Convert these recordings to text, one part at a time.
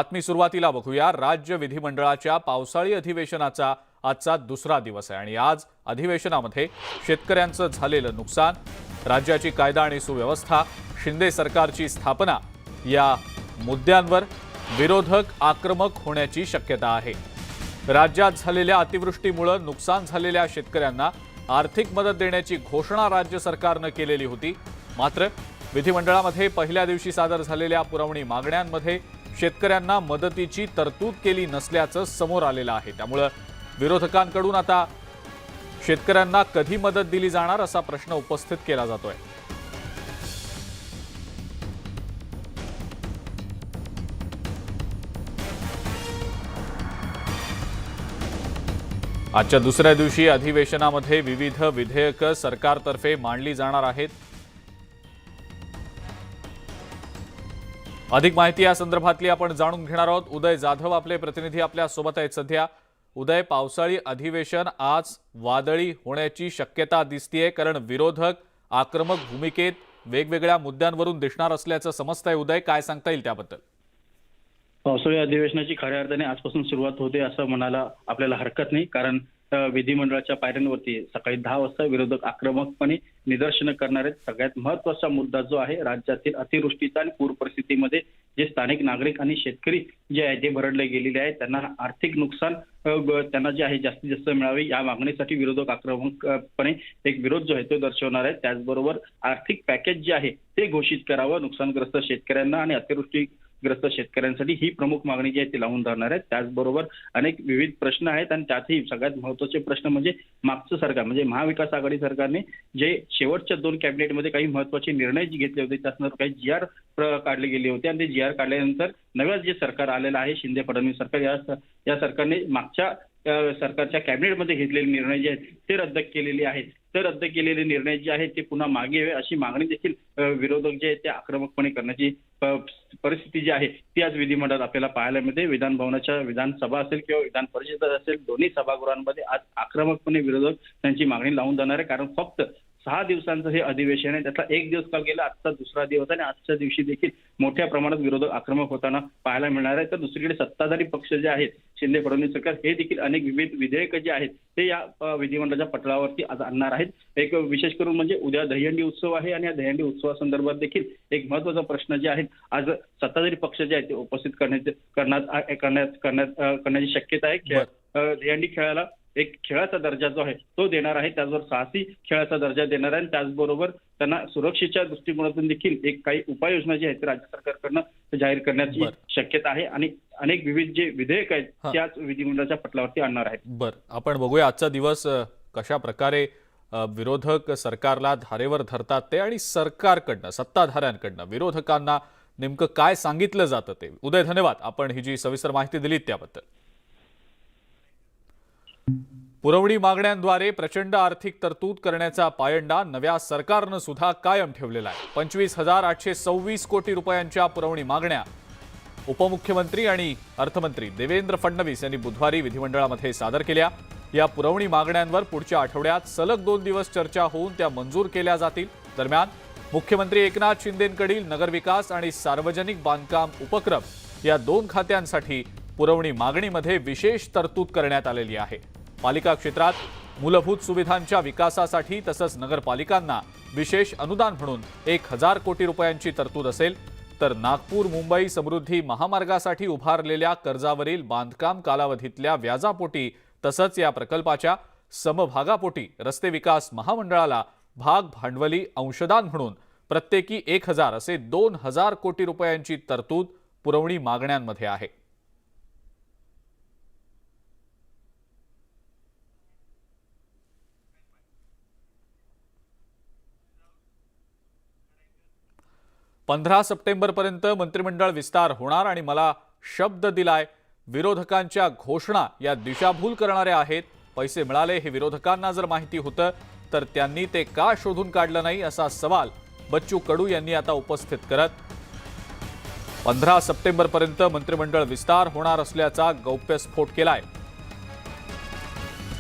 बातमी सुरुवातीला बघूया। राज्य विधिमंडळाच्या पावसाळी अधिवेशनाचा आजचा दुसरा दिवस आहे आणि आज अधिवेशनामध्ये शेतकऱ्यांचं झालेलं नुकसान, राज्याची कायदा आणि सुव्यवस्था, शिंदे सरकारची स्थापना या मुद्द्यांवर विरोधक आक्रमक होण्याची शक्यता आहे। राज्यात झालेल्या अतिवृष्टीमुळे नुकसान झालेल्या शेतकऱ्यांना आर्थिक मदत देण्याची घोषणा राज्य सरकारने केलेली होती। मात्र विधिमंडळामध्ये पहिल्या दिवशी सादर झालेल्या पुरवणी मागण्यांमध्ये शेतकऱ्यांना मदतीची तरतूद केली नसल्याचं समोर आलेलं आहे। त्यामुळे विरोधकांकडून आता शेतकऱ्यांना कधी मदत दिली जाणार असा प्रश्न उपस्थित केला जातोय। आजच्या दुसऱ्या दिवशी अधिवेशनामध्ये विविध विधेयकं सरकारतर्फे मांडली जाणार आहेत। अधिक माहिती या संदर्भातली आपण जाणून घेणार आहोत। उदय जाधव आपले प्रतिनिधी आपल्या सोबत आहेत सध्या। उदय, पावसाळी अधिवेशन आज वादळी होण्याची शक्यता दिसतेय, कारण विरोधक आक्रमक भूमिकेत वेगवेगळ्या मुद्द्यांवरून दिसणार असल्याचं समजतंय। उदय, काय सांगता येईल त्याबद्दल? पावसाळी अधिवेशनाची खऱ्या अर्थाने आजपासून सुरुवात होते असं म्हणायला आपल्याला हरकत नाही, कारण विधिमंडळाच्या पायऱ्यांवरती सकाळी 10 वाजता विरोधक आक्रमकपणे निदर्शनं करणार आहेत। सगळ्यात महत्त्वाचा मुद्दा जो आहे, राज्यातील अतिवृष्टीचा आणि पूर परिस्थितीमध्ये जे स्थानिक नागरिक आणि शेतकरी जे आहे ते भरडले गेलेले आहेत, त्यांना आर्थिक नुकसान त्यांना जे आहे जास्तीत जास्त मिळावे या मागणीसाठी विरोधक आक्रमकपणे एक विरोध जो आहे तो दर्शवणार आहे। त्याचबरोबर आर्थिक पॅकेज जे आहे ते घोषित करावं नुकसानग्रस्त शेतकऱ्यांना आणि अतिवृष्टीग्रस्त शेतकऱ्यांसाठी ही प्रमुख मागणी जी आहे ती लावून धरणार आहे। त्याचबरोबर अनेक विविध प्रश्न आहेत आणि त्यातही सगळ्यात महत्त्वाचे प्रश्न म्हणजे मागचं सरकार म्हणजे महाविकास आघाडी सरकारने जे शेवटच्या 2 कॅबिनेटमध्ये काही महत्त्वाचे निर्णय जे घेतले होते, त्यासंदर्भात काही GR काढले गेले होते आणि ते GR काढल्यानंतर नव्याच जे सरकार आलेलं आहे शिंदे फडणवीस सरकार, या सरकारने मागच्या सरकारच्या कॅबिनेटमध्ये घेतलेले निर्णय जे आहेत ते रद्द केलेले आहेत। ते रद्द केलेले निर्णय जे आहेत ते पुन्हा मागे यावे अशी मागणी देखील विरोधक जे आहेत ते आक्रमकपणे करण्याची परिस्थिती जी आहे ती आज विधिमंडळात आपल्याला पाहायला मिळते। विधान भवनाच्या विधानसभा असेल किंवा विधान परिषद असेल, दोन्ही सभागृहांमध्ये आज आक्रमकपणे विरोधक त्यांची मागणी लावून जाणार आहे, कारण फक्त 6 दिवसांचं हे अधिवेशन आहे, त्यातला 1 दिवस काल गेला, आजचा दुसरा दिवस आणि आजच्या दिवशी देखील मोठ्या प्रमाणात विरोधक आक्रमक होताना पाहायला मिळणार आहे। तर दुसरीकडे सत्ताधारी पक्ष जे आहेत शिंदे फडणवीस सरकार, हे देखील अनेक विविध विधेयकं जे आहेत ते या विधिमंडळाच्या पटलावरती आज आणणार आहेत। एक विशेष करून म्हणजे उद्या दहीहंडी उत्सव आहे आणि या दहीहंडी उत्सवासंदर्भात देखील एक महत्त्वाचा प्रश्न जे आहे आज सत्ताधारी पक्ष जे आहेत ते उपस्थित करण्याची शक्यता आहे। दहीहंडी खेळाला एक खेळाचा दर्जा जो आहे तो देणार आहे, त्याचबरोबर साहसी खेळाचा दर्जा देणार आहे, त्याचबरोबर त्यांना सुरक्षेच्या दृष्टिकोनातून देखील एक काही उपाययोजना जी आहेत राज्य सरकारकडनं जाहीर करण्याची शक्यता आहे आणि अनेक विविध जे विधेयक आहेत त्याच विधिमंडळाच्या पटलावरती आणणार आहेत। बरं, आपण बघूया आजचा दिवस कशा प्रकारे विरोधक सरकारला धारेवर धरतात ते आणि सरकारकडनं, सत्ताधाऱ्यांकडनं विरोधकांना नेमकं काय सांगितलं जातं ते। उदय, धन्यवाद, आपण ही जी सविस्तर माहिती दिलीत त्याबद्दल। पुरवणी मागण्यांद्वारे प्रचंड आर्थिक तरतूद करण्याचा पायंडा नव्या सरकारनं सुद्धा कायम ठेवलेला आहे। 25,826 कोटी रुपयांच्या पुरवणी मागण्या उपमुख्यमंत्री आणि अर्थमंत्री देवेंद्र फडणवीस यांनी बुधवारी विधिमंडळामध्ये सादर केल्या। या पुरवणी मागण्यांवर पुढच्या आठवड्यात सलग 2 दिवस चर्चा होऊन त्या मंजूर केल्या जातील। दरम्यान मुख्यमंत्री एकनाथ शिंदेंकडील नगरविकास आणि सार्वजनिक बांधकाम उपक्रम या 2 खात्यांसाठी पुरवणी मागणीमध्ये विशेष तरतूद करण्यात आलेली आहे। पालिका क्षेत्रात मूलभूत सुविधांच्या विकासासाठी तसंच नगरपालिकांना विशेष अनुदान म्हणून 1000 कोटी रुपयांची तरतूद असेल, तर नागपूर मुंबई समृद्धी महामार्गासाठी उभारलेल्या कर्जावरील बांधकाम कालावधीतल्या व्याजापोटी तसंच या प्रकल्पाच्या समभागापोटी रस्ते विकास महामंडळाला भाग भांडवली अंशदान म्हणून प्रत्येकी 1000 असे 2000 कोटी रुपयांची तरतूद पुरवणी मागण्यांमध्ये आहे। पंधरा सप्टेंबरपर्यंत मंत्रिमंडळ विस्तार होणार आणि मला शब्द दिलाय, विरोधकांच्या घोषणा या दिशाभूल करणाऱ्या आहेत। पैसे मिळाले हे विरोधकांना जर माहिती होतं तर त्यांनी ते का शोधून काढलं नाही असा सवाल बच्चू कडू यांनी आता उपस्थित करत 15 सप्टेंबरपर्यंत मंत्रिमंडळ विस्तार होणार असल्याचा गौप्यस्फोट केलाय।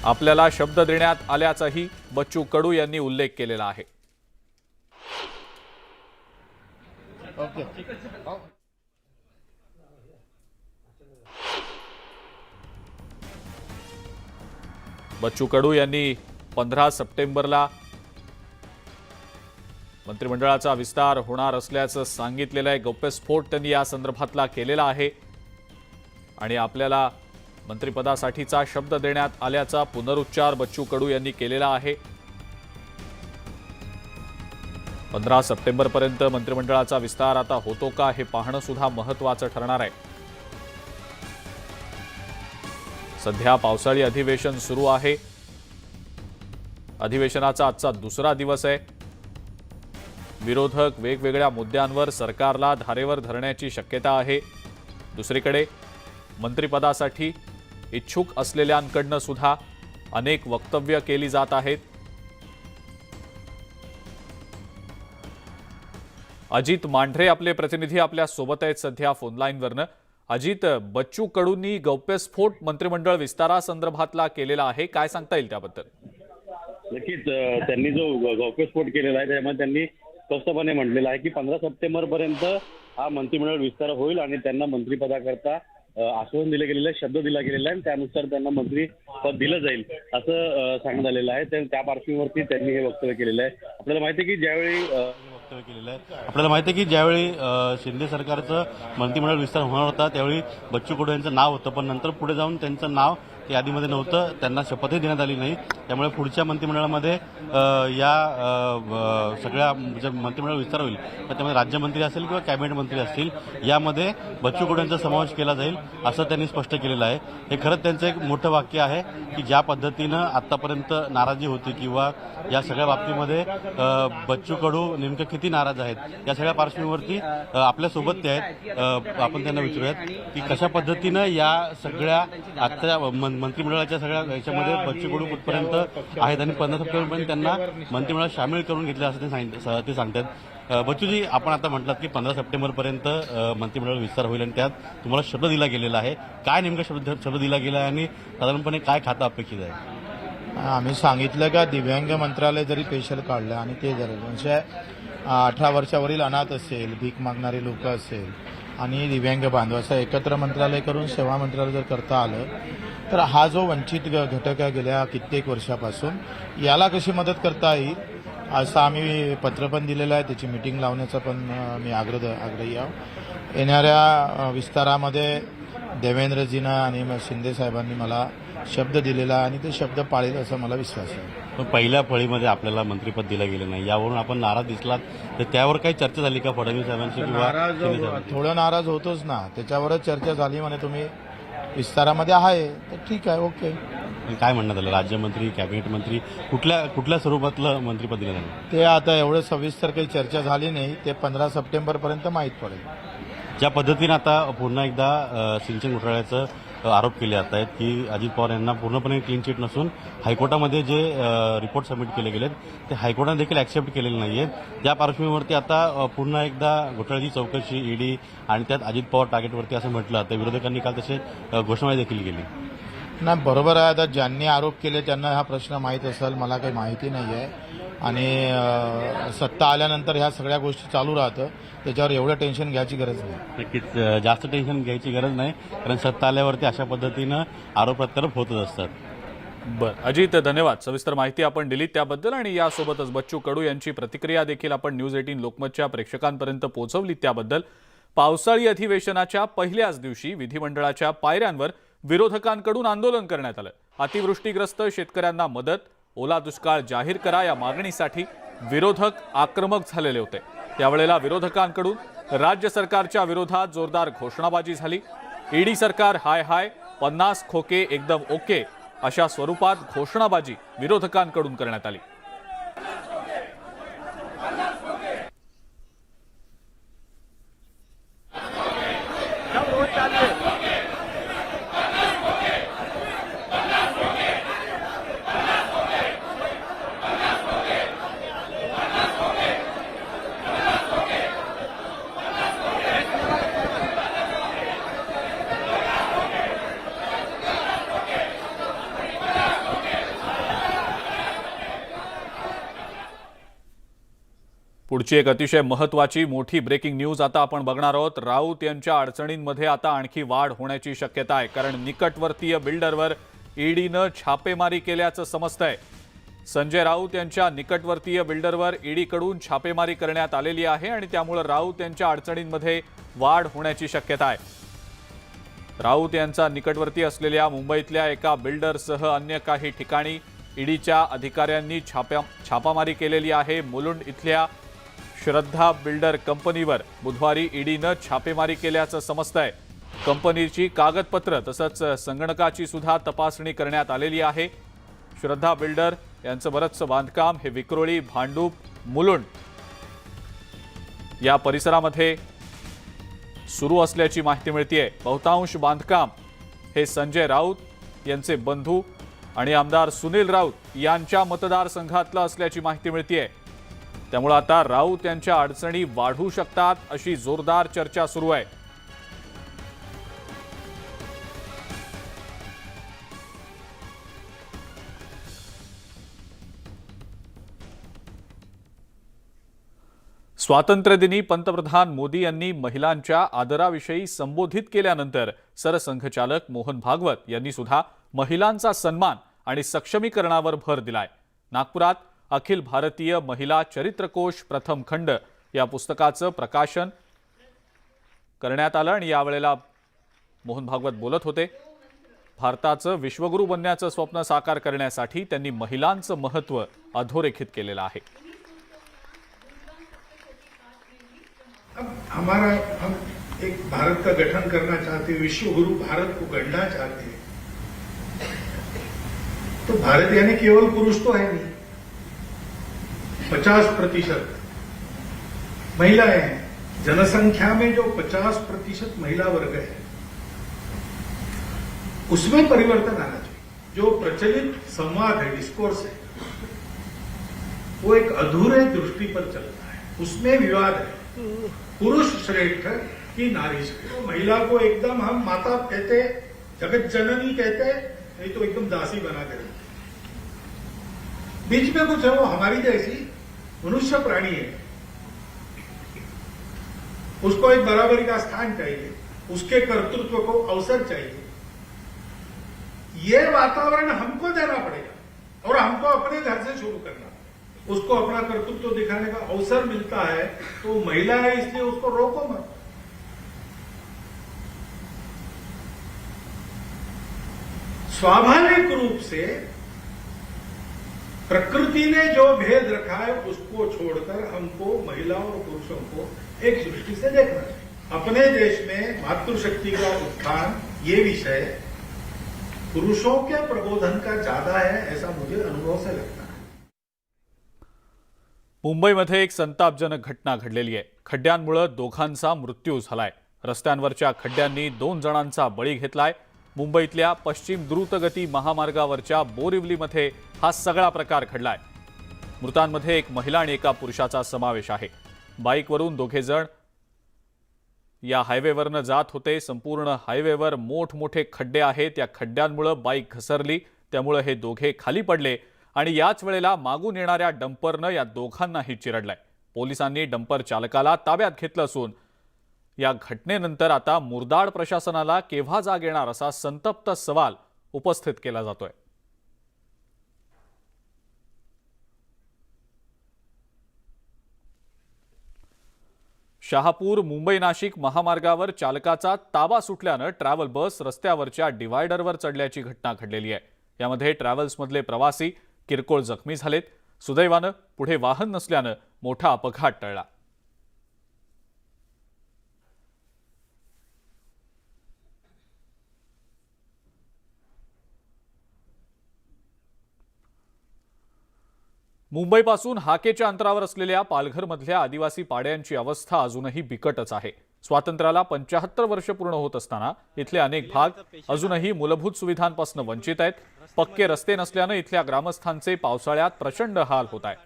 आपल्याला शब्द देण्यात आल्याचाही बच्चू कडू यांनी उल्लेख केलेला आहे। बच्चू कडू यांनी 15 सप्टेंबरला मंत्रिमंडळाचा विस्तार होणार असल्याचं सांगितलेलं आहे. गौप्यस्फोट त्यांनी या संदर्भातला केलेला आहे आणि आपल्याला मंत्रिपदासाठीचा शब्द देण्यात आल्याचा पुनरुच्चार बच्चू कडू यांनी केलेला आहे. 15 सप्टेंबरपर्यंत मंत्रिमंडळाचा विस्तार आता होतो का हे पाहणं सुद्धा महत्त्वाचं ठरणार आहे. सध्या पावसाळी अधिवेशन सुरू आहे. अधिवेशनाचा आजचा दुसरा दिवस आहे. विरोधक वेगवेगळ्या मुद्द्यांवर सरकारला धारेवर धरण्याची शक्यता आहे. दुसरीकडे मंत्रिपदासाठी इच्छुक असलेल्यांकडनं सुद्धा अनेक वक्तव्य केली जात आहेत. अजित मांढरे आपले प्रतिनिधी आपल्या सोबत आहेत सध्या फोनलाईनवरनं. अजित, बच्चू कडूंनी गौप्यस्फोट मंत्रिमंडळ विस्तारासंदर्भातला केलेला आहे, काय सांगता येईल त्याबद्दल? नक्कीच त्यांनी जो गौप्यस्फोट केलेला आहे त्यामध्ये त्यांनी स्पष्टपणे म्हटलेलं आहे की 15 सप्टेंबर पर्यंत हा मंत्रिमंडळ विस्तार होईल आणि त्यांना मंत्रिपदाकरता आश्वासन दिलं गेलेलं आहे, शब्द दिला गेलेला आहे आणि त्यानुसार त्यांना मंत्रिपद दिलं जाईल असं सांगण्यात आलेलं आहे. त्या पार्श्वभूमीवरती त्यांनी हे वक्तव्य केलेलं आहे. आपल्याला माहिती आहे की ज्यावेळी शिंदे सरकारचं मंत्रिमंडळ विस्तार होणार होता त्यावेळी बच्चू कडू यांचं नाव होतं, पण नंतर पुढे जाऊन त्यांचं नाव यादीमध्ये नव्हतं, त्यांना शपथही देण्यात आली नाही. त्यामुळे पुढच्या मंत्रिमंडळामध्ये या सगळ्या जे मंत्रिमंडळ विस्तार होईल तर त्यामध्ये राज्यमंत्री असेल किंवा कॅबिनेट मंत्री असतील यामध्ये बच्चू कडू यांचा समावेश केला जाईल असं त्यांनी स्पष्ट केलेलं आहे. हे खरंच त्यांचं एक मोठं वाक्य आहे की ज्या पद्धतीनं आतापर्यंत नाराजी होती किंवा या सगळ्या बाबतीमध्ये बच्चू कडू नेमकं किती नाराज आहेत या सगळ्या पार्श्वभूमीवरती आपल्यासोबत ते आहेत. आपण त्यांना विचारूयात की कशा पद्धतीनं या सगळ्या आजच्या मंत्रिमंडळाच्या सगळ्या याच्यामध्ये बच्चू कडू कुठपर्यंत आहेत आणि 15 सप्टेंबरपर्यंत त्यांना मंत्रिमंडळात सामील करून घेतलं असं ते सांगतात. बच्चूजी, आपण आता म्हटलं की 15 सप्टेंबरपर्यंत मंत्रिमंडळ विस्तार होईल आणि त्यात तुम्हाला शब्द दिला गेलेला आहे. काय नेमका शब्द दिला गेला आहे आणि साधारणपणे काय खातं अपेक्षित आहे? आम्ही सांगितलं का दिव्यांग मंत्रालय जरी स्पेशल काढलं आणि ते जर म्हणजे 18 वर्षावरील अनाथ असेल, भीक मागणारे लोक असेल आणि दिव्यांग बांधव असं एकत्र मंत्रालय करून सेवा मंत्रालय जर करता आलं तर हा जो वंचित घटक आहे गेल्या कित्येक वर्षापासून याला कशी मदत करता येईल असं आम्ही पत्र पण दिलेलं आहे. त्याची मीटिंग लावण्याचा पण मी आग्रही आहोत. येणाऱ्या विस्तारामध्ये देवेंद्रजीनं आणि शिंदे साहेबांनी मला शब्द दिलेला आणि ते शब्द पाळेल असा मला विश्वास आहे. पण पहिल्या फळीमध्ये आपल्याला मंत्रिपद दिलं गेलं नाही, यावरून आपण नाराज दिसलात तर त्यावर काही चर्चा झाली का फडणवीस साहेबांशी किंवा थोडं नाराज होतोच ना, त्याच्यावरच चर्चा झाली. म्हणे तुम्ही विस्तारामध्ये आहे तर ठीक आहे, ओके. काय म्हणण्यात आलं? राज्यमंत्री, कॅबिनेट मंत्री कुठल्या स्वरूपातलं मंत्रिपद दिलं नाही ते आता एवढं सविस्तर काही चर्चा झाली नाही. ते 15 सप्टेंबरपर्यंत माहीत पडेल. ज्या पद्धतीने आता पुन्हा एकदा सिंचन घोटाळ्याचं आरोप केले जात आहेत की अजित पवार यांना पूर्णपणे क्लीन चिट नसून हायकोर्टामध्ये जे रिपोर्ट सबमिट केले गेलेत ते हायकोर्टाने देखील ऍक्सेप्ट केलेले नाहीये. त्या पार्श्वभूमीवरती आता पुन्हा एकदा घोटाळ्याची चौकशी ईडी आणि त्यात अजित पवार टार्गेटवरती असं म्हटलं. तर विरोधकांनी काल तसे घोषणा देखील केली. नाही, बरोबर आहे. आता ज्यांनी आरोप केले त्यांना हा प्रश्न माहीत असेल, मला काही माहिती नाही आहे. आणि सत्ता आल्यानंतर ह्या सगळ्या गोष्टी चालू राहतं, त्याच्यावर एवढं टेन्शन घ्यायची गरज नाही. नक्कीच जास्त टेन्शन घ्यायची गरज नाही, कारण सत्ता आल्यावरती अशा पद्धतीनं आरोप प्रत्यारोप होतच असतात. बरं अजित, धन्यवाद. सविस्तर माहिती आपण दिली त्याबद्दल आणि यासोबतच बच्चू कडू यांची प्रतिक्रिया देखील आपण न्यूज 18 लोकमतच्या प्रेक्षकांपर्यंत पोहोचवली त्याबद्दल. पावसाळी अधिवेशनाच्या पहिल्याच दिवशी विधिमंडळाच्या पायऱ्यांवर विरोधकांकडून आंदोलन करण्यात आलं. अतिवृष्टीग्रस्त शेतकऱ्यांना मदत, ओला दुष्काळ जाहीर करा या मागणीसाठी विरोधक आक्रमक झालेले होते. त्यावेळेला विरोधकांकडून राज्य सरकारच्या विरोधात जोरदार घोषणाबाजी झाली. ईडी सरकार हाय हाय, 50 खोके एकदम ओके अशा स्वरूपात घोषणाबाजी विरोधकांकडून करण्यात आली. पुढची एक अतिशय महत्त्वाची मोठी ब्रेकिंग न्यूज आता आपण बघणार आहोत। राऊत यांच्या अडचणींमध्ये आता आणखी वाढ होण्याची शक्यता आहे, कारण निकटवर्तीय बिल्डरवर ईडीनं छापेमारी केल्याचं समजतंय। संजय राऊत यांच्या निकटवर्तीय बिल्डरवर ईडीकडून छापेमारी करण्यात आलेली आहे आणि त्यामुळे राऊत यांच्या अडचणींमध्ये वाढ होण्याची शक्यता आहे। राऊत यांचा निकटवर्ती असलेल्या मुंबईतल्या एका बिल्डरसह अन्य काही ठिकाणी ईडीच्या अधिकाऱ्यांनी छापामारी केलेली आहे। मुलुंड इथल्या श्रद्धा बिल्डर कंपनीवर बुधवारी ईडीनं छापेमारी केल्याचं समजतंय। कंपनीची कागदपत्र तसंच संगणकाची सुद्धा तपासणी करण्यात आलेली आहे। श्रद्धा बिल्डर यांचं बरंचसं बांधकाम हे विक्रोळी, भांडूप, मुलुंड या परिसरामध्ये सुरू असल्याची माहिती मिळतेय। बहुतांश बांधकाम हे संजय राऊत यांचे बंधू आणि आमदार सुनील राऊत यांच्या मतदारसंघातलं असल्याची माहिती मिळतेय। त्यामुळे आता राऊत यांच्या अडचणी वाढू शकतात अशी जोरदार चर्चा सुरू आहे। स्वातंत्र्यदिनी पंतप्रधान मोदी यांनी महिलांच्या आदराविषयी संबोधित केल्यानंतर सरसंघचालक मोहन भागवत यांनी सुद्धा महिलांचा सन्मान आणि सक्षमीकरणावर भर दिलाय। नागपुरात अखिल भारतीय महिला चरित्रकोश प्रथम खंड या पुस्तकाचं प्रकाशन करण्यात आलं आणि यावेळेला मोहन भागवत बोलत होते। भारताचं विश्वगुरू बनण्याचं स्वप्न साकार करण्यासाठी त्यांनी महिलांचं महत्त्व अधोरेखित केलेलं आहे। हम एक भारत का गठन करना चाहते, विश्व गुरु भारत को गढ़ना चाहते, तो भारत यानी केवल पुरुष तो है नहीं, 50% महिलाएं हैं। जनसंख्या में जो 50% महिला वर्ग है उसमें परिवर्तन आना चाहिए। जो प्रचलित संवाद है, डिस्कोर्स है, वो एक अधूरे दृष्टि पर चलता है, उसमें विवाद है। पुरुष श्रेष्ठ की नारी श्रेष्ठ। तो महिला को एकदम हम माता कहते, जगत जननी कहते, नहीं तो एकदम दासी बना के रखते। बीच में कुछ है, वो हमारी जैसी मनुष्य प्राणी है, उसको एक बराबरी का स्थान चाहिए, उसके कर्तृत्व को अवसर चाहिए। ये वातावरण हमको देना पड़ेगा और हमको अपने घर से शुरू करना। उसको अपना कर्तृत्व दिखाने का अवसर मिलता है तो महिला है, इसलिए उसको रोको मत। स्वाभाविक रूप से प्रकृति ने जो भेद रखा है उसको छोड़कर हमको महिलाओं और पुरुषों को एक दृष्टि से देखना चाहिए। अपने देश में मातृशक्ति का उत्थान ये विषय पुरुषों के प्रबोधन का ज्यादा है, ऐसा मुझे अनुभव से लगता है। मुंबईमध्ये एक संतापजनक घटना घडलेली आहे। खड्ड्यांमुळे दोघांचा मृत्यू झालाय। रस्त्यांवरच्या खड्ड्यांनी 2 जणांचा बळी घेतलाय। मुंबईतल्या पश्चिम द्रुतगती महामार्गावरच्या बोरिवलीमध्ये हा सगळा प्रकार घडलाय। मृतांमध्ये एक महिला आणि एका पुरुषाचा समावेश आहे। बाईकवरून दोघे जण या हायवेवरनं जात होते। संपूर्ण हायवेवर मोठमोठे खड्डे आहेत। या खड्ड्यांमुळे बाईक घसरली, त्यामुळे हे दोघे खाली पडले आणि याच वेळेला मागून येणाऱ्या डंपरनं या दोघांनाही चिरडलंय। पोलिसांनी डंपर चालकाला ताब्यात घेतलं असून या घटनेनंतर आता मुरदाड प्रशासनाला केव्हा जाग येणार असा संतप्त सवाल उपस्थित केला जातोय। शहापूर मुंबई नाशिक महामार्गावर चालकाचा ताबा सुटल्यानं ट्रॅव्हल बस रस्त्यावरच्या डिव्हायडरवर चढल्याची घटना घडलेली आहे। यामध्ये ट्रॅव्हल्समधले प्रवासी किरकोळ जखमी झालेत। सुदैवानं पुढे वाहन नसल्यानं मोठा अपघात टळला। मुंबईपासून हाकेच्या अंतरावर असलेल्या पालघरमधल्या आदिवासी पाड्यांची अवस्था अजूनही बिकटच आहे। स्वातंत्र्याला 75 वर्ष पूर्ण होत असताना इथले अनेक भाग अजूनही मूलभूत सुविधांपासून वंचित आहेत। पक्के रस्ते नसल्यानं इथल्या ग्रामस्थांचे पावसाळ्यात प्रचंड हाल होत आहेत।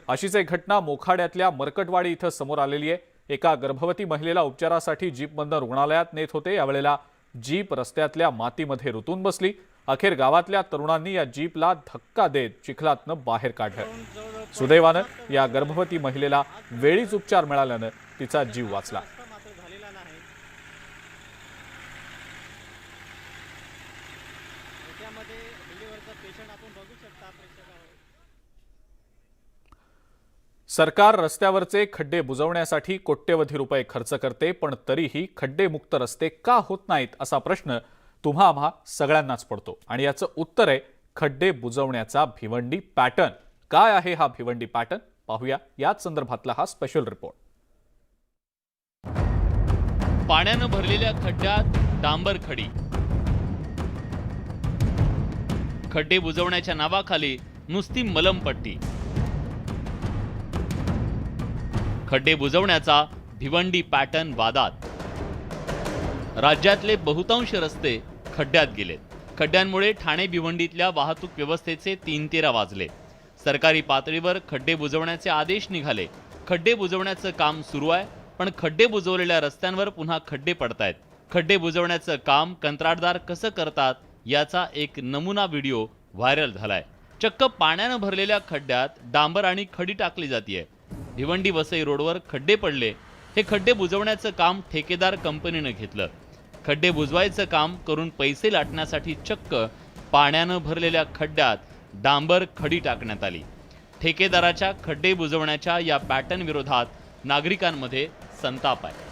अशीच एक घटना मोखाड्यातल्या मरकटवाडी इथं समोर आलेली आहे। एका गर्भवती महिलेला उपचारासाठी जीपमधून रुग्णालयात नेत होते। यावेळेला जीप रस्त्यातल्या मातीमध्ये रुतून बसली अखेर गावातल्या तरुणांनी या जीपला धक्का देत चिखलातनं बाहेर काढलं। सुदैवानं या गर्भवती महिलेला वेळीच उपचार मिळाल्यानं तिचा जीव वाचला। सरकार रस्त्यावरचे खड्डे बुजवण्यासाठी कोट्यवधी रुपये खर्च करते, पण तरीही खड्डेमुक्त रस्ते का होत नाहीत असा प्रश्न तुम्हा आम्हा सगळ्यांनाच पडतो। आणि याचं उत्तर आहे खड्डे बुजवण्याचा भिवंडी पॅटर्न। काय आहे हा भिवंडी पॅटर्न पाहूया याच संदर्भातला हा स्पेशल रिपोर्ट। पाण्यानं भरलेल्या खड्ड्यात डांबर खडी, खड्डे बुजवण्याच्या नावाखाली नुसती मलमपट्टी, खड्डे बुजवण्याचा भिवंडी पॅटर्न वादात। राज्यातले बहुतांश रस्ते खड्ड्यात गेलेत। खड्ड्यांमुळे ठाणे भिवंडीतल्या वाहतूक व्यवस्थेचे 3-13 वाजले। सरकारी पातळीवर खड्डे बुजवण्याचे आदेश निघाले। खड्डे बुजवण्याचं काम सुरू आहे, पण खड्डे बुजवलेल्या रस्त्यांवर पुन्हा खड्डे पडतायत। खड्डे बुजवण्याचं काम कंत्राटदार कसं करतात याचा एक नमुना व्हिडिओ व्हायरल झालाय। चक्क पाण्यानं भरलेल्या खड्ड्यात डांबर आणि खडी टाकली जातीये। भिवंडी वसई रोडवर खड्डे पडले। हे खड्डे बुजवण्याचं काम ठेकेदार कंपनीनं घेतलं। खड्डे बुजवायचं काम करून पैसे लाटण्यासाठी चक्क पाण्यानं भरलेल्या खड्ड्यात डांबर खडी टाकण्यात आली। ठेकेदाराच्या खड्डे बुजवण्याच्या या पॅटर्न विरोधात नागरिकांमध्ये संताप आहे।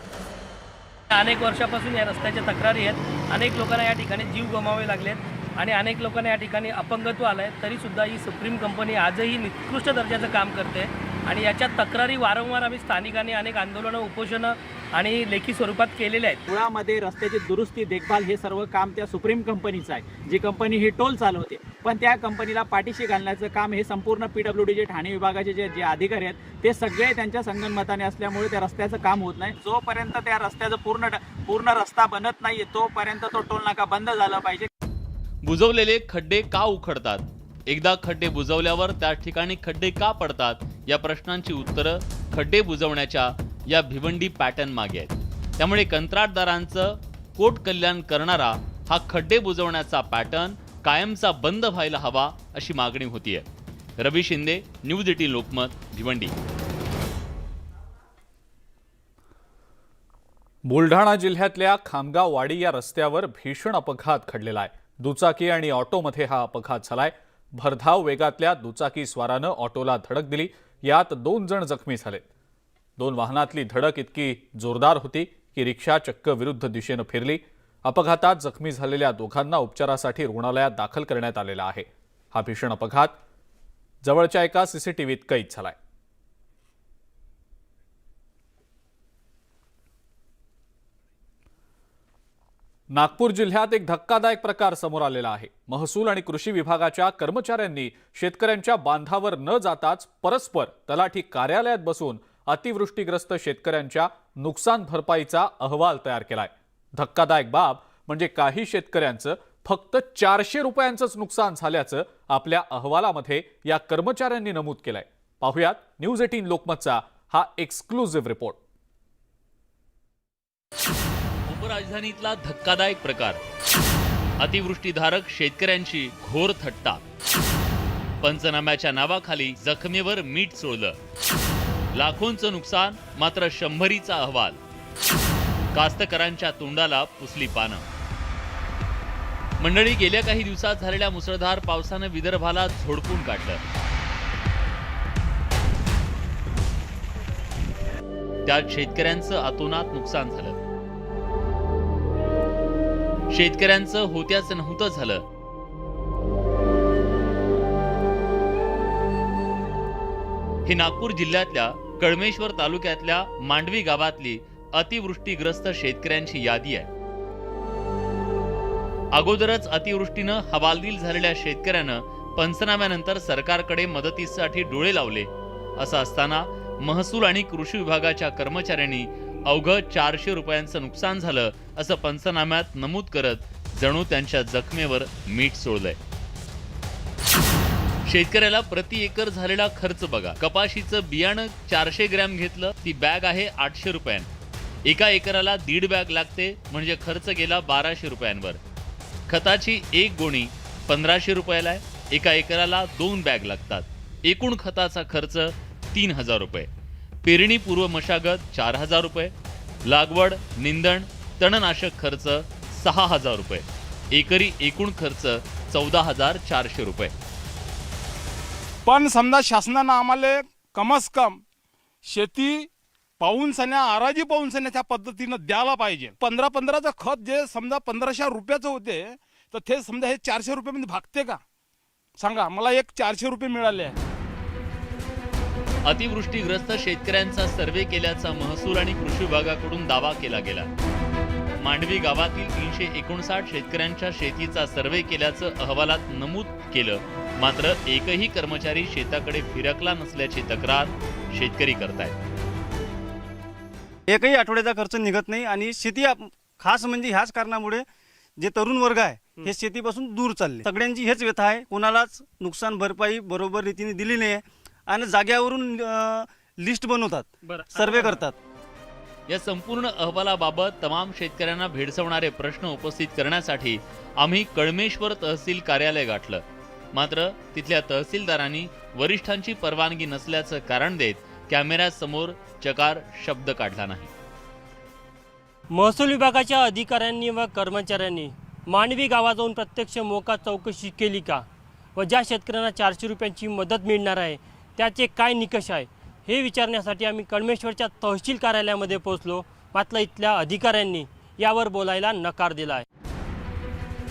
अनेक वर्षापासून या रस्त्याच्या तक्रारी आहेत। अनेक लोकांना या ठिकाणी जीव गमावे लागलेत आणि अनेक लोकांना या ठिकाणी अपंगत्व आलं आहे। तरी सुद्धा ही सुप्रीम कंपनी आजही निकृष्ट दर्जाचं काम करते आणि याच्या तक्रारी वारंवार आम्ही स्थानिकांनी अनेक आंदोलनं, उपोषणं आणि लेखी स्वरूपात केलेले आहेत। मुळामध्ये रस्त्याची दुरुस्ती, देखभाल हे सर्व काम त्या सुप्रीम कंपनीचं आहे। जी कंपनी ही टोल चालवते, पण त्या कंपनीला पाठीशी घालण्याचं काम हे संपूर्ण PWD ठाणे विभागाचे जे अधिकारी आहेत ते सगळे त्यांच्या संगनमताने असल्यामुळे त्या रस्त्याचं काम होत नाही। जोपर्यंत त्या रस्त्याचं पूर्ण रस्ता बनत नाही तोपर्यंत तो टोल नाका बंद झाला पाहिजे। बुजवलेले खड्डे का उखडतात? एकदा खड्डे बुजवल्यावर त्या ठिकाणी खड्डे का पडतात? या प्रश्नांची उत्तरं खड्डे बुजवण्याच्या या भिवंडी पॅटर्न मागे आहेत। त्यामुळे कंत्राटदारांचं कोट कल्याण करणारा हा खड्डे बुजवण्याचा पॅटर्न कायमचा बंद व्हायला हवा अशी मागणी होतीये। रवी शिंदे, न्यूज 18 लोकमत, भिवंडी। बुलढाणा जिल्ह्यातल्या खामगाव वाडी या रस्त्यावर भीषण अपघात घडलेला आहे। दुचाकी आणि ऑटोमध्ये हा अपघात झालाय। भरधाव वेगातल्या दुचाकी स्वारानं ऑटोला धडक दिली। यात 2 जण जखमी झाले। 2 वाहनातली धडक इतकी जोरदार होती की रिक्षा चक्क विरुद्ध दिशेनं फिरली। अपघातात जखमी झालेल्या दोघांना उपचारासाठी रुग्णालयात दाखल करण्यात आलेला आहे। हा भीषण अपघात जवळच्या एका सीसीटीव्हीत कैद झालाय। नागपूर जिल्ह्यात एक धक्कादायक प्रकार समोर आलेला आहे। महसूल आणि कृषी विभागाच्या कर्मचाऱ्यांनी शेतकऱ्यांच्या बांधावर न जाताच परस्पर तलाठी कार्यालयात बसून अतिवृष्टीग्रस्त शेतकऱ्यांच्या नुकसान भरपाईचा अहवाल तयार केलाय। धक्कादायक बाब म्हणजे काही शेतकऱ्यांचं फक्त 400 रुपयांचंच नुकसान झाल्याचं आपल्या अहवालामध्ये या कर्मचाऱ्यांनी नमूद केलंय। पाहुयात न्यूज 18 लोकमतचा हा एक्सक्लुझिव्ह रिपोर्ट। उपराजधानीतला धक्कादायक प्रकार, अतिवृष्टीधारक शेतकऱ्यांची घोर थट्टा, पंचनाम्याच्या नावाखाली जखमेवर मीठ चोळलं, लाखोंचं नुकसान मात्र 100चा अहवाल, कास्तकरांच्या तोंडाला पुसली पानं। मंडळी, गेल्या काही दिवसात झालेल्या मुसळधार पावसानं विदर्भाला झोडपून काढलं। त्यात शेतकऱ्यांचं अतोनात नुकसान झालं। शेतकऱ्यांचं होत्याचं नव्हतं झालं। हे नागपूर जिल्ह्यातल्या कळमेश्वर तालुक्यातल्या मांडवी गावातली अतिवृष्टीग्रस्त शेतकऱ्यांची यादी आहे। अगोदरच अतिवृष्टीनं हवालदिल झालेल्या शेतकऱ्यानं पंचनाम्यानंतर सरकारकडे मदतीसाठी डोळे लावले। असं असताना महसूल आणि कृषी विभागाच्या कर्मचाऱ्यांनी अवघं 400 रुपयांचं नुकसान झालं असं पंचनाम्यात नमूद करत जणू त्यांच्या जखमेवर मीठ चोळलंय। शेतकऱ्याला प्रति एकर झालेला खर्च बघा। कपाशीचं बियाणं 400 ग्रॅम घेतलं, ती बॅग आहे 800 रुपयांची। एका एकराला 1.5 बॅग लागते, म्हणजे खर्च गेला 1200 रुपयांवर। खताची एक गोणी 1500 रुपयाला आहे. एका एकराला 2 बॅग लागतात. एकूण खताचा खर्च 3000 रुपये. पेरणीपूर्व मशागत 4000 रुपये. लागवड, निंदण, तणनाशक खर्च 6000 रुपये. एकरी एकूण खर्च 14400 रुपये. पण समजा शासनानं आम्हाला कमस कम शेती पाऊन सण्या आराजी पाऊन सण्या त्या पद्धतीनं द्यायला पाहिजे. 15-15चं खत जे समजा 1500 रुपयाचं होते तर ते समजा हे 400 रुपयामध्ये भागते का सांगा मला. एक 400 रुपये मिळाले आहे. अतिवृष्टीग्रस्त शेतकऱ्यांचा सर्व्हे केल्याचा महसूल आणि कृषी विभागाकडून दावा केला गेला. मांडवी गावातील 359 शेतकऱ्यांच्या शेतीचा सर्व्हे केल्याचं अहवालात नमूद केलं. मात्र एकही कर्मचारी शेताकडे फिरकला नसल्याची तक्रार शेतकरी करतायत. एकही आठवड्याचा खर्च निघत नाही आणि शेती खास म्हणजे ह्याच कारणामुळे जे तरुण वर्ग आहे हे शेतीपासून दूर चालले. सगळ्यांची हेच व्यथा आहे. कोणालाच नुकसान भरपाई बरोबर रीतीने दिली नाही आणि जाग्यावरून लिस्ट बनवतात, सर्वे करतात. या संपूर्ण अहवालाबाबत तमाम शेतकऱ्यांना भेडसावणारे प्रश्न उपस्थित करण्यासाठी आम्ही कळमेश्वर तहसील कार्यालय गाठलं. मात्र तिथल्या तहसीलदारांनी वरिष्ठांची परवानगी नसल्याचं कारण देत कॅमेऱ्यासमोर चकार शब्द काढला नाही. महसूल विभागाच्या अधिकाऱ्यांनी व कर्मचाऱ्यांनी मांडवी गावात जाऊन प्रत्यक्ष मोका चौकशी केली का व ज्या शेतकऱ्यांना 400 रुपयांची मदत मिळणार आहे त्याचे काय निकष आहे हे विचारण्यासाठी आम्ही कळमेश्वरच्या तहसील कार्यालयामध्ये पोहोचलो. मात्र इथल्या अधिकाऱ्यांनी यावर बोलायला नकार दिला आहे.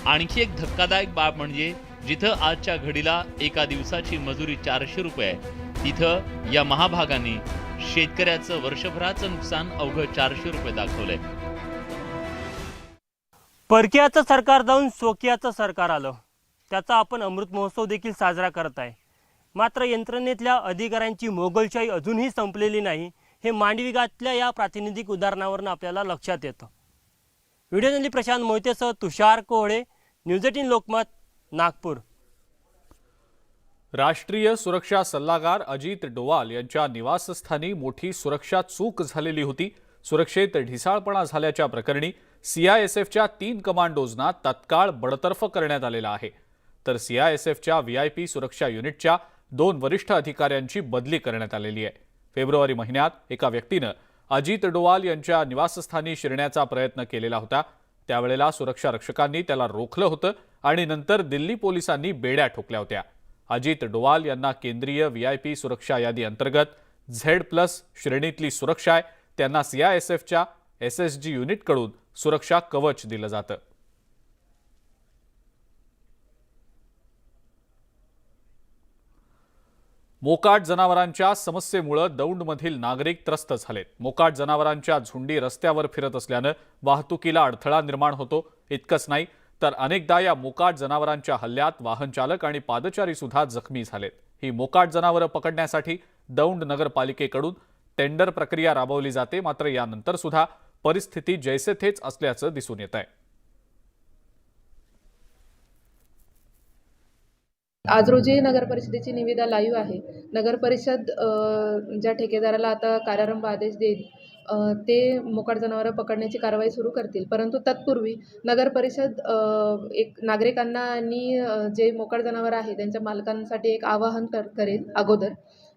आणखी एक धक्कादायक बाब म्हणजे जिथं आजच्या घडीला एका दिवसाची मजुरी 400 रुपये आहे तिथं या महाभागाने शेतकऱ्याचं वर्षभराचं नुकसान अवघं 400 रुपये दाखवलंय. परकीयाचं सरकार जाऊन स्वकीयाचं सरकार आलं. त्याचा आपण अमृत महोत्सव देखील साजरा करत आहे. मात्र यंत्रणेतल्या अधिकाऱ्यांची मोगलशाही अजूनही संपलेली नाही हे मांडवी गावातल्या या प्रातिनिधिक उदाहरणावरून आपल्याला लक्षात येतं. व्हिडिओ प्रशांत मोहितेसह तुषार कोहळे, न्यूज 18 लोकमत, नागपूर. राष्ट्रीय सुरक्षा सल्लागार अजित डोवाल यांच्या निवासस्थानी मोठी सुरक्षा चूक झालेली होती. सुरक्षेत ढिसाळपणा झाल्याच्या प्रकरणी सीआयएसएफच्या 3 कमांडोजना तत्काळ बडतर्फ करण्यात आलेला आहे. तर सीआयएसएफच्या व्हीआयपी सुरक्षा युनिटच्या 2 वरिष्ठ अधिकाऱ्यांची बदली करण्यात आलेली आहे. फेब्रुवारी महिन्यात एका व्यक्तीनं अजित डोवाल यांच्या निवासस्थानी शिरण्याचा प्रयत्न केलेला होता. त्यावेळेला सुरक्षा रक्षकांनी त्याला रोखलं होतं आणि नंतर दिल्ली पोलिसांनी बेड्या ठोकल्या होत्या. अजित डोवाल यांना केंद्रीय व्हीआयपी सुरक्षा यादी अंतर्गत Z+ श्रेणीतली सुरक्षा आहे. त्यांना सीआयएसएफच्या SSG युनिटकडून सुरक्षा कवच दिलं जातं. मोकाट जनावरांच्या समस्येमुळे दौंडमधील नागरिक त्रस्त झालेत. मोकाट जनावरांच्या झुंडी रस्त्यावर फिरत असल्यानं वाहतुकीला अडथळा निर्माण होतो. इतकंच नाही तर अनेकदा या मोकाट जनावरांच्या हल्ल्यात वाहन चालक आणि पादचारी सुद्धा जखमी झालेत. ही मोकाट जनावरं पकडण्यासाठी दौंड नगरपालिकेकडून टेंडर प्रक्रिया राबवली जाते. मात्र यानंतर सुद्धा परिस्थिती जैसे थेच असल्याचं दिसून येत आहे. आज रोजी नगर परिषदेची निविदा लाईव्ह आहे. नगर परिषद ज्या ठेकेदाराला आता कार्यारंभ आदेश देईल ते मोकाट जनावरं पकडण्याची कारवाई सुरू करतील. परंतु तत्पूर्वी नगर परिषद एक नागरिकांना आणि जे मोकाट जनावर आहे त्यांच्या मालकांसाठी एक आवाहन करेल अगोदर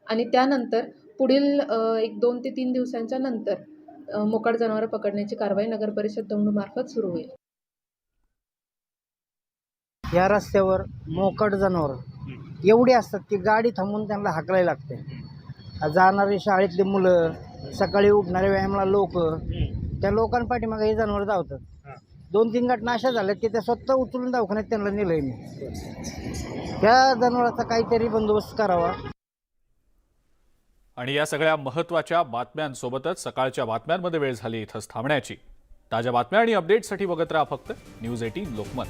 आणि त्यानंतर पुढील 1-2 ते 3 दिवसांच्या नंतर मोकाट जनावरं पकडण्याची कारवाई नगर परिषद दौंडमार्फत सुरू होईल. या रस्त्यावर मोकाट जनावर एवढे असतात की गाडी थांबून त्यांना हाकलायला लागते. जाणारी शाळेतली मुलं, सकाळी उठणाऱ्या व्यायामाला लोक, त्या लोकांपाठीमागे हे जनावर धावतात. 2-3 घटना अशा झाल्या की त्या स्वतः उचलून दवाखान्यात त्यांना नेलंय मी. त्या जनावराचा काहीतरी बंदोबस्त करावा. आणि या सगळ्या महत्त्वाच्या बातम्यांसोबतच सकाळच्या बातम्यांमध्ये वेळ झाली इथंच थांबण्याची. ताज्या बातम्या आणि अपडेट्ससाठी बघत राहा फक्त न्यूज 18 लोकमत.